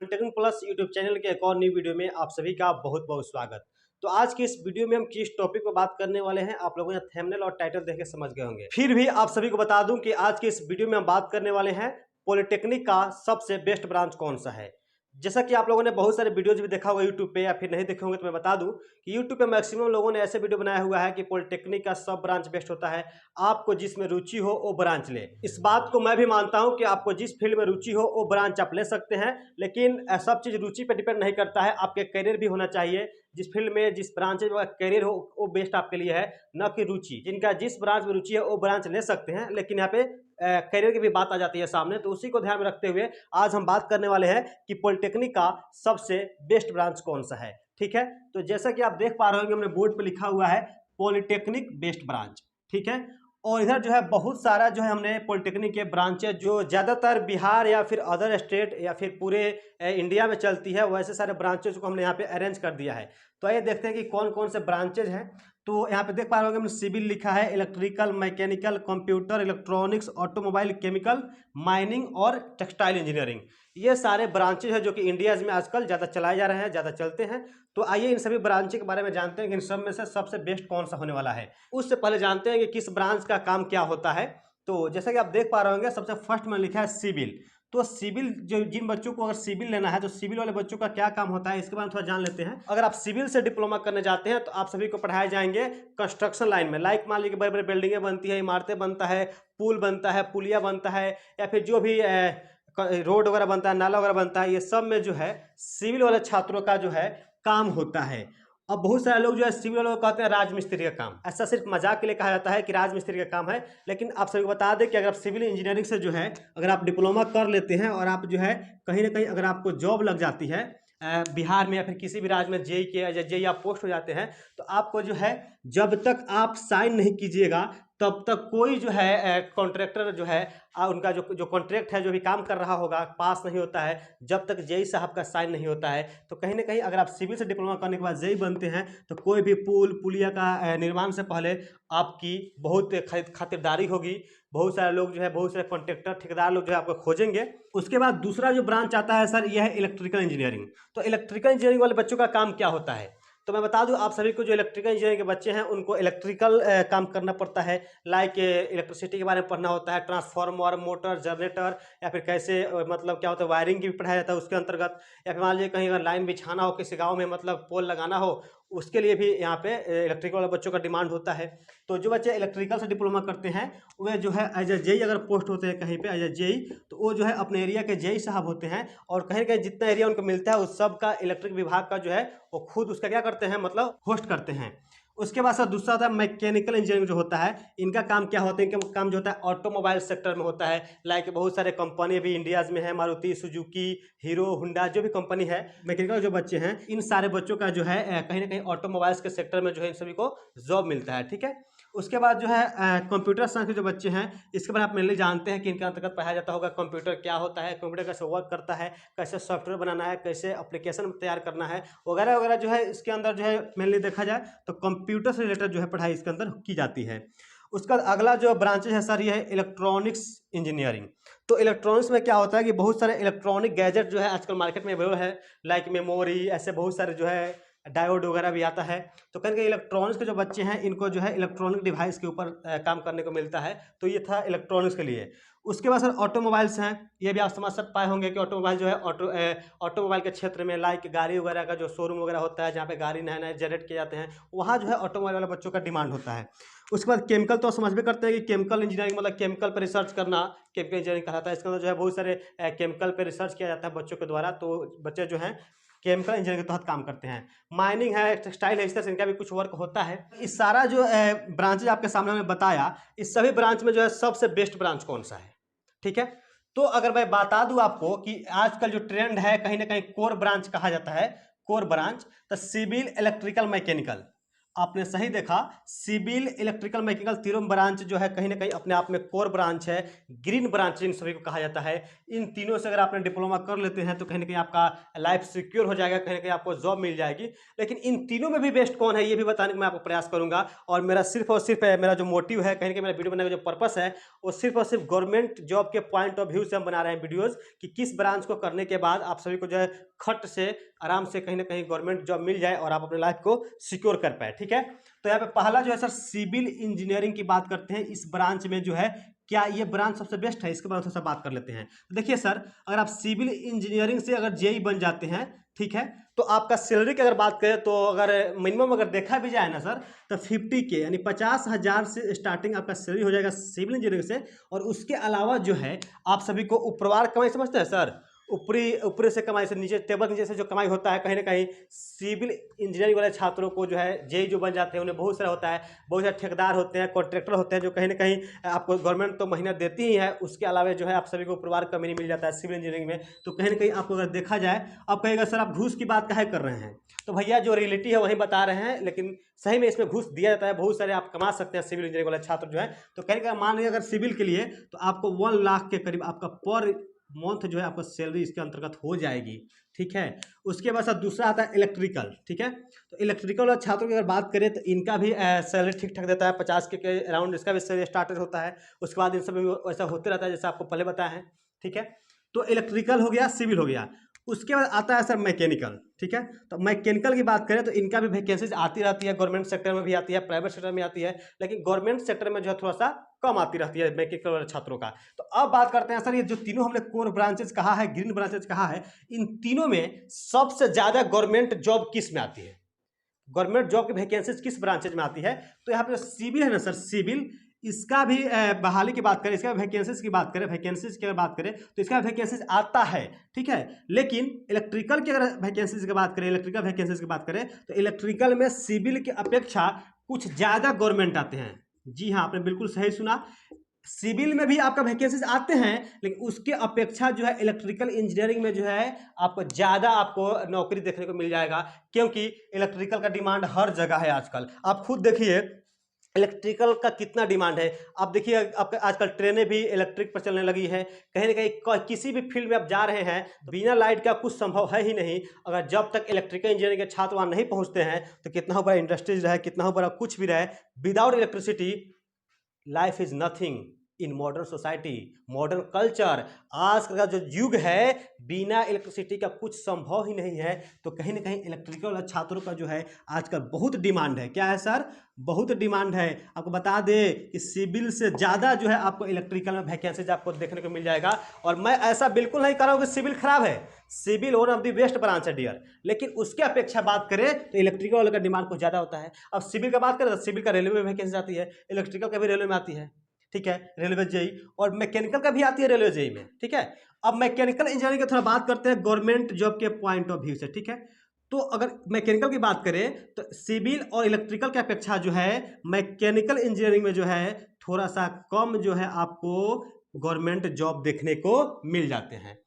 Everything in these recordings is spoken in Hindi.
टेक्निक प्लस यूट्यूब चैनल के एक और नई वीडियो में आप सभी का बहुत बहुत स्वागत। तो आज की इस वीडियो में हम किस टॉपिक पर बात करने वाले हैं, आप लोगों ने थंबनेल और टाइटल देख के समझ गए होंगे। फिर भी आप सभी को बता दूं कि आज की इस वीडियो में हम बात करने वाले हैं पॉलिटेक्निक का सबसे बेस्ट ब्रांच कौन सा है। जैसा कि आप लोगों ने बहुत सारे वीडियोज भी देखा होगा यूट्यूब पे, या फिर नहीं देखे होंगे तो मैं बता दूं कि यूट्यूब पे मैक्सिमम लोगों ने ऐसे वीडियो बनाया हुआ है कि पॉलिटेक्निक का सब ब्रांच बेस्ट होता है, आपको जिसमें रुचि हो वो ब्रांच ले। इस बात को मैं भी मानता हूं कि आपको जिस फील्ड में रुचि हो वो ब्रांच आप ले सकते हैं, लेकिन सब चीज़ रुचि पर डिपेंड नहीं करता है, आपके करियर भी होना चाहिए। जिस फील्ड में जिस ब्रांच में करियर हो वो बेस्ट आपके लिए है, न कि रुचि। जिनका जिस ब्रांच में रुचि है वो ब्रांच ले सकते हैं, लेकिन यहाँ पे करियर की भी बात आ जाती है सामने, तो उसी को ध्यान में रखते हुए आज हम बात करने वाले हैं कि पॉलिटेक्निक का सबसे बेस्ट ब्रांच कौन सा है। ठीक है, तो जैसा कि आप देख पा रहे होंगे हमने बोर्ड पे लिखा हुआ है पॉलिटेक्निक बेस्ट ब्रांच। ठीक है, और इधर जो है बहुत सारा जो है हमने पॉलिटेक्निक के ब्रांचेज जो ज़्यादातर बिहार या फिर अदर स्टेट या फिर पूरे इंडिया में चलती है, वैसे सारे ब्रांचेज को हमने यहाँ पे अरेंज कर दिया है। तो आइए देखते हैं कि कौन कौन से ब्रांचेज हैं। तो यहाँ पे देख पा रहे होंगे हमने सिविल लिखा है, electrical, mechanical, computer, electronics, automobile, chemical, mining और टेक्सटाइल इंजीनियरिंग। ये सारे ब्रांचेज हैं जो कि इंडिया में आजकल ज़्यादा चलाए जा रहे हैं, ज़्यादा चलते हैं। तो आइए इन सभी ब्रांच के बारे में जानते हैं कि इन सब में से सबसे बेस्ट कौन सा होने वाला है। उससे पहले जानते हैं कि किस ब्रांच का काम क्या होता है। तो जैसा कि आप देख पा रहे होंगे सबसे फर्स्ट में लिखा है सिविल। तो सिविल जो जिन बच्चों को अगर सिविल लेना है तो सिविल वाले बच्चों का क्या काम होता है इसके बारे में थोड़ा जान लेते हैं। अगर आप सिविल से डिप्लोमा करने जाते हैं तो आप सभी को पढ़ाए जाएंगे कंस्ट्रक्शन लाइन में। लाइक मान लीजिए बड़े बड़े बिल्डिंगें बनती है, इमारतें बनता है, पुल बनता है, पुलिया बनता है, या फिर जो भी रोड वगैरह बनता है, नाला वगैरह बनता है, ये सब में जो है सिविल वाले छात्रों का जो है काम होता है। अब बहुत सारे लोग जो है सिविल वालों को कहते हैं राजमिस्त्री का काम। ऐसा सिर्फ मजाक के लिए कहा जाता है कि राजमिस्त्री का काम है, लेकिन आप सभी को बता दें कि अगर आप सिविल इंजीनियरिंग से जो है अगर आप डिप्लोमा कर लेते हैं और आप जो है कहीं ना कहीं अगर आपको जॉब लग जाती है बिहार में या फिर किसी भी राज्य में जेई के जेई आप पोस्ट हो जाते हैं, तो आपको जो है जब तक आप साइन नहीं कीजिएगा तब तक कोई जो है कॉन्ट्रैक्टर जो है उनका जो कॉन्ट्रैक्ट है जो भी काम कर रहा होगा पास नहीं होता है जब तक जेई साहब का साइन नहीं होता है। तो कहीं ना कहीं अगर आप सिविल से डिप्लोमा करने के बाद जेई बनते हैं तो कोई भी पुल पुलिया का निर्माण से पहले आपकी बहुत खातिरदारी होगी। बहुत सारे लोग जो है बहुत सारे कॉन्ट्रैक्टर ठेकेदार लोग जो है आपको खोजेंगे। उसके बाद दूसरा जो ब्रांच आता है सर यह है इलेक्ट्रिकल इंजीनियरिंग। तो इलेक्ट्रिकल इंजीनियरिंग वाले बच्चों का काम क्या होता है, तो मैं बता दूं आप सभी को जो इलेक्ट्रिकल इंजीनियरिंग के बच्चे हैं उनको इलेक्ट्रिकल काम करना पड़ता है। लाइक इलेक्ट्रिसिटी के बारे में पढ़ना होता है, ट्रांसफार्मर, मोटर, जनरेटर, या फिर कैसे मतलब क्या होता है वायरिंग की भी पढ़ाया जाता है उसके अंतर्गत। या फिर मान लीजिए कहीं अगर लाइन बिछाना हो किसी गाँव में, मतलब पोल लगाना हो, उसके लिए भी यहाँ पे इलेक्ट्रिकल वाले बच्चों का डिमांड होता है। तो जो बच्चे इलेक्ट्रिकल से डिप्लोमा करते हैं वे जो है एज ए जेई अगर पोस्ट होते हैं कहीं पे एज ए जेई, तो वो जो है अपने एरिया के जेई साहब होते हैं, और कहीं ना कहीं जितना एरिया उनको मिलता है उस सब का इलेक्ट्रिक विभाग का जो है वो खुद उसका क्या करते हैं मतलब होस्ट करते हैं। उसके बाद सर दूसरा होता है मैकेनिकल इंजीनियरिंग जो होता है, इनका काम क्या होता है, इनका काम जो होता है ऑटोमोबाइल सेक्टर में होता है। लाइक बहुत सारे कंपनी अभी इंडिया में है, मारुति सुजुकी, हीरो, हुंडा, जो भी कंपनी है, मैकेनिकल जो बच्चे हैं इन सारे बच्चों का जो है कहीं ना कहीं ऑटोमोबाइल्स के सेक्टर में जो है इन सभी को जॉब मिलता है। ठीक है, उसके बाद जो है कंप्यूटर साइंस के जो बच्चे हैं इसके बारे में आप मेनली जानते हैं कि इनके अंतर्गत पढ़ाया जाता होगा कंप्यूटर क्या होता है, कंप्यूटर कैसे वर्क करता है, कैसे सॉफ्टवेयर बनाना है, कैसे एप्लीकेशन तैयार करना है वगैरह वगैरह जो है इसके अंदर जो है मेनली देखा जाए तो कंप्यूटर से रिलेटेड जो है पढ़ाई इसके अंदर की जाती है। उसका अगला जो ब्रांचेज है सर ये है इलेक्ट्रॉनिक्स इंजीनियरिंग। तो इलेक्ट्रॉनिक्स में क्या होता है कि बहुत सारे इलेक्ट्रॉनिक गैजेट जो है आजकल मार्केट में अवेलेबल है, लाइक मेमोरी, ऐसे बहुत सारे जो है डायोड वगैरह भी आता है। तो कहीं कहीं इलेक्ट्रॉनिक्स के जो बच्चे हैं इनको जो है इलेक्ट्रॉनिक डिवाइस के ऊपर काम करने को मिलता है, तो ये था इलेक्ट्रॉनिक्स के लिए। उसके बाद सर ऑटोमोबाइल्स हैं, ये भी आप समझ सकते पाए होंगे कि ऑटोमोबाइल जो है ऑटोमोबाइल के क्षेत्र में लाइक गाड़ी वगैरह का जो शोरूम वगैरह होता है जहाँ पे गाड़ी नए नए जनरेट किए जाते हैं वहाँ जो है ऑटोमोबाइल वाले बच्चों का डिमांड होता है। उसके बाद केमिकल तो समझ भी करते हैं कि केमिकल इंजीनियरिंग मतलब केमिकल पर रिसर्च करना केमिकल इंजीनियरिंग कहलाता है। इसके अंदर जो है बहुत सारे केमिकल पर रिसर्च किया जाता है बच्चों के द्वारा, तो बच्चे जो हैं केमिकल इंजीनियरिंग के तहत काम करते हैं। माइनिंग है, टेक्सटाइल है, इस तरह से इनका भी कुछ वर्क होता है। इस सारा जो ब्रांचेज आपके सामने मैंने बताया, इस सभी ब्रांच में जो है सबसे बेस्ट ब्रांच कौन सा है। ठीक है, तो अगर मैं बता दूं आपको कि आजकल जो ट्रेंड है कहीं ना कहीं कोर ब्रांच कहा जाता है, कोर ब्रांच, तो सिविल, इलेक्ट्रिकल, मैकेनिकल, आपने सही देखा, सिविल, इलेक्ट्रिकल, मैकेनिकल तीनों ब्रांच जो है कहीं ना कहीं अपने आप में कोर ब्रांच है, ग्रीन ब्रांच इन सभी को कहा जाता है। इन तीनों से अगर आपने डिप्लोमा कर लेते हैं तो कहीं ना कहीं आपका लाइफ सिक्योर हो जाएगा, कहीं ना कहीं आपको जॉब मिल जाएगी। लेकिन इन तीनों में भी बेस्ट कौन है ये भी बताने का मैं आपको प्रयास करूंगा। और मेरा सिर्फ और सिर्फ मेरा जो मोटिव है, कहीं ना कहीं मेरा वीडियो बनाने का जो पर्पस है, वो सिर्फ और सिर्फ गवर्नमेंट जॉब के पॉइंट ऑफ व्यू से हम बना रहे हैं वीडियोज़, कि किस ब्रांच को करने के बाद आप सभी को जो है खट से आराम से कहीं ना कहीं गवर्नमेंट जॉब मिल जाए और आप अपने लाइफ को सिक्योर कर पाए। ठीक है, तो यहाँ पे पहला जो है सर सिविल इंजीनियरिंग की बात करते हैं। इस ब्रांच में जो है क्या ये ब्रांच सबसे बेस्ट है, इसके बारे में थोड़ा सा बात कर लेते हैं। देखिए सर, अगर आप सिविल इंजीनियरिंग से अगर जेई बन जाते हैं, ठीक है, तो आपका सैलरी की अगर बात करें तो अगर मिनिमम अगर देखा भी जाए ना सर, तो 50K यानी 50,000 से स्टार्टिंग आपका सैलरी हो जाएगा सिविल इंजीनियरिंग से। और उसके अलावा जो है आप सभी को ऊपरवार कमाई समझते हैं सर, ऊपरी ऊपरी से कमाई से नीचे टेबल नीचे से जो कमाई होता है, कहीं ना कहीं सिविल इंजीनियरिंग वाले छात्रों को जो है जेई जो बन जाते हैं उन्हें बहुत सारा होता है, बहुत सारे ठेकेदार होते हैं, कॉन्ट्रैक्टर होते हैं, जो कहीं ना कहीं आपको गवर्नमेंट तो महीना देती ही है, उसके अलावा जो है आप सभी को परिवार का मनी मिल जाता है सिविल इंजीनियरिंग में। तो कहीं ना कहीं आपको अगर देखा जाए, आप कहेगा सर आप घूस की बात काहे कर रहे हैं, तो भैया जो रियलिटी है वही बता रहे हैं, लेकिन सही में इसमें घूस दिया जाता है। बहुत सारे आप कमा सकते हैं सिविल इंजीनियरिंग वाले छात्र जो है। तो कहीं ना मान लीजिए अगर सिविल के लिए तो आपको 1 लाख के करीब आपका पर मंथ जो है आपको सैलरी इसके अंतर्गत हो जाएगी। ठीक है, उसके बाद दूसरा आता है इलेक्ट्रिकल। ठीक है, तो इलेक्ट्रिकल वाले छात्रों की अगर बात करें तो इनका भी सैलरी ठीक ठाक देता है, 50K के अराउंड इसका भी सैलरी स्टार्टेड होता है। उसके बाद इन सब में ऐसा होते रहता है जैसे आपको पहले बताया है। ठीक है, तो इलेक्ट्रिकल हो गया, सिविल हो गया। उसके बाद आता है सर मैकेनिकल। ठीक है, तो मैकेनिकल की बात करें तो इनका भी वैकेंसीज आती रहती है, गवर्नमेंट सेक्टर में भी आती है, प्राइवेट सेक्टर में आती है, लेकिन गवर्नमेंट सेक्टर में जो है थोड़ा सा कम आती रहती है मैकेनिकल वाले छात्रों का। तो अब बात करते हैं सर, ये जो तीनों हमने कोर ब्रांचेज कहा है, ग्रीन ब्रांचेज कहा है, इन तीनों में सबसे ज्यादा गवर्नमेंट जॉब किस में आती है, गवर्नमेंट जॉब की वैकेंसीज किस ब्रांचेज में आती है? तो यहाँ पे सिविल है ना सर, सिविल, इसका भी बहाली की बात करें, इसका वैकेंसीज की बात करें, वैकेंसीज की बात करें तो इसका वैकेंसीज आता है। ठीक है, लेकिन इलेक्ट्रिकल की अगर वैकेंसीज की बात करें, इलेक्ट्रिकल वैकेंसीज की बात करें तो इलेक्ट्रिकल में सिविल की अपेक्षा कुछ ज़्यादा गवर्नमेंट आते हैं। जी हाँ, आपने बिल्कुल सही सुना, सिविल में भी आपका वैकेंसीज आते हैं, लेकिन उसके अपेक्षा जो है इलेक्ट्रिकल इंजीनियरिंग में जो है आपको ज़्यादा आपको नौकरी देखने को मिल जाएगा, क्योंकि इलेक्ट्रिकल का डिमांड हर जगह है आजकल। आप खुद देखिए इलेक्ट्रिकल का कितना डिमांड है। आप देखिए आपका आजकल ट्रेनें भी इलेक्ट्रिक पर चलने लगी है, कहीं ना कहीं किसी भी फील्ड में आप जा रहे हैं तो बिना लाइट का कुछ संभव है ही नहीं। अगर जब तक इलेक्ट्रिकल इंजीनियरिंग के छात्र वहाँ नहीं पहुँचते हैं तो कितना हो बड़ा इंडस्ट्रीज रहे, कितना हो बड़ा कुछ भी रहे, without electricity life is nothing in modern society, modern culture. आज का जो युग है बिना इलेक्ट्रिसिटी का कुछ संभव ही नहीं है। तो कहीं ना कहीं इलेक्ट्रिकल छात्रों का जो है आजकल बहुत डिमांड है। क्या है सर? बहुत डिमांड है। आपको बता दें कि सिविल से ज़्यादा जो है आपको इलेक्ट्रिकल में वैकेंसीज आपको देखने को मिल जाएगा। और मैं ऐसा बिल्कुल नहीं कर रहा हूँ कि सिविल खराब है, civil one of the best branch है डियर, लेकिन उसके अपेक्षा बात करें तो इलेक्ट्रिकल वाले का डिमांड कुछ ज़्यादा होता है। अब सिविल का बात करें तो सिविल का रेलवे में वैकेंसी आती है, इलेक्ट्रिकल का भी रेलवे में आती है। ठीक है, रेलवे जेई, और मैकेनिकल का भी आती है रेलवे जेई में। ठीक है, अब मैकेनिकल इंजीनियरिंग की थोड़ा बात करते हैं गवर्नमेंट जॉब के पॉइंट ऑफ व्यू से। ठीक है, तो अगर मैकेनिकल की बात करें तो सिविल और इलेक्ट्रिकल की अपेक्षा जो है मैकेनिकल इंजीनियरिंग में जो है थोड़ा सा कम जो है आपको गवर्नमेंट जॉब देखने को मिल जाते हैं।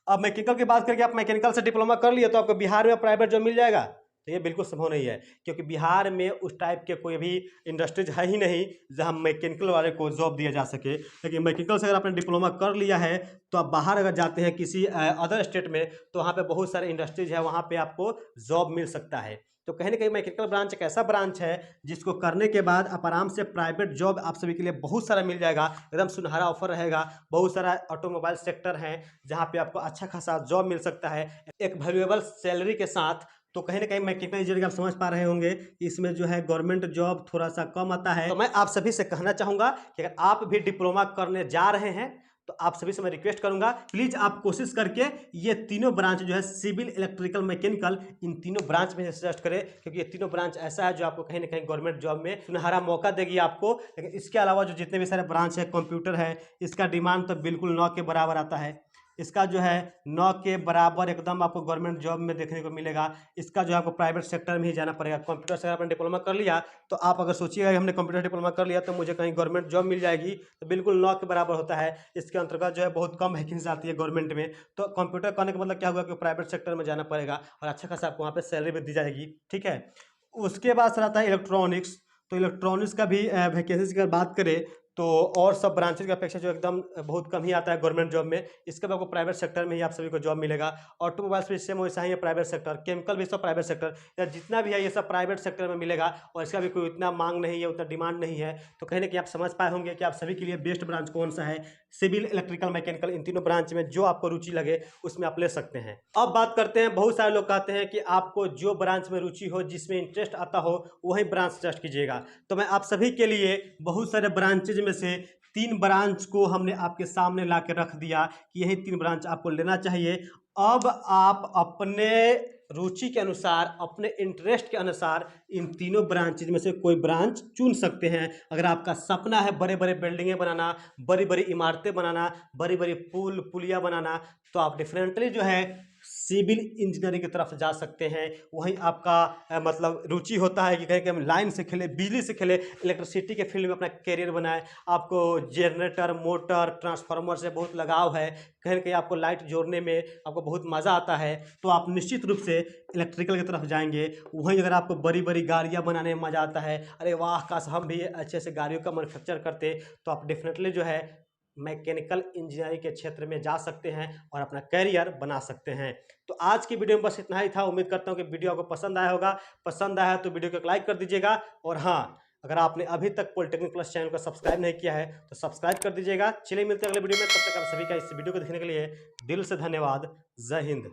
अब मैकेनिकल की बात करके आप मैकेनिकल से डिप्लोमा कर लिए तो आपको बिहार में प्राइवेट जॉब मिल जाएगा, तो ये बिल्कुल संभव नहीं है, क्योंकि बिहार में उस टाइप के कोई भी इंडस्ट्रीज है ही नहीं जहां मैकेनिकल वाले को जॉब दिया जा सके। लेकिन मैकेनिकल से अगर आपने डिप्लोमा कर लिया है तो आप बाहर अगर जाते हैं किसी अदर स्टेट में तो वहाँ पे बहुत सारे इंडस्ट्रीज है, वहाँ पे आपको जॉब मिल सकता है। तो कहीं ना कहीं मैकेनिकल ब्रांच एक ऐसा ब्रांच है जिसको करने के बाद आप आराम से प्राइवेट जॉब आप सभी के लिए बहुत सारा मिल जाएगा, एकदम सुनहरा ऑफर रहेगा। बहुत सारा ऑटोमोबाइल सेक्टर है जहाँ पे आपको अच्छा खासा जॉब मिल सकता है एक वैल्यूएबल सैलरी के साथ। तो कहीं ना कहीं मैकेनिकल इंजीनियरिंग आप समझ पा रहे होंगे कि इसमें जो है गवर्नमेंट जॉब थोड़ा सा कम आता है। तो मैं आप सभी से कहना चाहूँगा कि अगर आप भी डिप्लोमा करने जा रहे हैं तो आप सभी से मैं रिक्वेस्ट करूंगा प्लीज़ आप कोशिश करके ये तीनों ब्रांच जो है सिविल, इलेक्ट्रिकल, मैकेनिकल, इन तीनों ब्रांच में सजेस्ट करें, क्योंकि ये तीनों ब्रांच ऐसा है जो आपको कहीं ना कहीं गवर्नमेंट जॉब में सुनहरा मौका देगी आपको। लेकिन इसके अलावा जो जितने भी सारे ब्रांच है, कंप्यूटर है, इसका डिमांड तो बिल्कुल 9 के बराबर आता है। इसका जो है 9 के बराबर एकदम आपको गवर्नमेंट जॉब में देखने को मिलेगा। इसका जो है आपको प्राइवेट सेक्टर में ही जाना पड़ेगा। कंप्यूटर से आपने डिप्लोमा कर लिया तो आप अगर सोचिएगा कि हमने कंप्यूटर डिप्लोमा कर लिया तो मुझे कहीं गवर्नमेंट जॉब मिल जाएगी, तो बिल्कुल 9 के बराबर होता है। इसके अंतर्गत जो है बहुत कम वैकेंसी आती है गवर्नमेंट में। तो कंप्यूटर करने का मतलब क्या होगा कि प्राइवेट सेक्टर में जाना पड़ेगा और अच्छा खासा आपको वहाँ पर सैलरी भी दी जाएगी। ठीक है, उसके बाद सर आता है इलेक्ट्रॉनिक्स। तो इलेक्ट्रॉनिक्स का भी वैकेंसी की अगर बात करें तो और सब ब्रांचेज की अपेक्षा जो एकदम बहुत कम ही आता है गवर्नमेंट जॉब में। इसके बाद आपको प्राइवेट सेक्टर में ही आप सभी को जॉब मिलेगा। ऑटोमोबाइल्स भी सेम वैसा ही है, प्राइवेट सेक्टर। केमिकल भी सब प्राइवेट सेक्टर, या जितना भी है ये सब प्राइवेट सेक्टर में मिलेगा और इसका भी कोई उतना मांग नहीं है, उतना डिमांड नहीं है। तो कहीं ना कहीं आप समझ पाए होंगे कि आप सभी के लिए बेस्ट ब्रांच कौन सा है। सिविल, इलेक्ट्रिकल, मैकेनिकल, इन तीनों ब्रांच में जो आपको रुचि लगे उसमें आप ले सकते हैं। अब बात करते हैं, बहुत सारे लोग कहते हैं कि आपको जो ब्रांच में रुचि हो, जिसमें इंटरेस्ट आता हो, वही ब्रांच सजेस्ट कीजिएगा। तो मैं आप सभी के लिए बहुत सारे ब्रांचेज में से 3 ब्रांच को हमने आपके सामने ला के रख दिया कि यही 3 ब्रांच आपको लेना चाहिए। अब आप अपने रुचि के अनुसार, अपने इंटरेस्ट के अनुसार इन तीनों ब्रांचेज में से कोई ब्रांच चुन सकते हैं। अगर आपका सपना है बड़े बड़े बिल्डिंगें बनाना, बड़ी बड़ी इमारतें बनाना, बड़ी बड़ी पुल पुलियाँ बनाना, तो आप डेफिनेटली जो है सिविल इंजीनियरिंग की तरफ जा सकते हैं। वहीं आपका मतलब रुचि होता है कि कहीं हम लाइन से खेले, बिजली से खेले, इलेक्ट्रिसिटी के फील्ड में अपना करियर बनाए, आपको जनरेटर, मोटर, ट्रांसफार्मर से बहुत लगाव है, कहीं ना कहीं आपको लाइट जोड़ने में आपको बहुत मज़ा आता है, तो आप निश्चित रूप से इलेक्ट्रिकल की तरफ जाएंगे। वहीं अगर आपको बड़ी बड़ी गाड़ियाँ बनाने में मज़ा आता है, अरे वाह काश हम भी अच्छे से गाड़ियों का मैन्युफैक्चर करते, तो आप डेफिनेटली जो है मैकेनिकल इंजीनियरिंग के क्षेत्र में जा सकते हैं और अपना करियर बना सकते हैं। तो आज की वीडियो में बस इतना ही था। उम्मीद करता हूँ कि वीडियो आपको पसंद आया होगा। पसंद आया तो वीडियो को एक लाइक कर दीजिएगा, और हाँ, अगर आपने अभी तक पॉलिटेक्निक प्लस चैनल को सब्सक्राइब नहीं किया है तो सब्सक्राइब कर दीजिएगा। चलिए मिलते हैं अगले वीडियो में, तब तक आप सभी का इस वीडियो को देखने के लिए दिल से धन्यवाद। जय हिंद।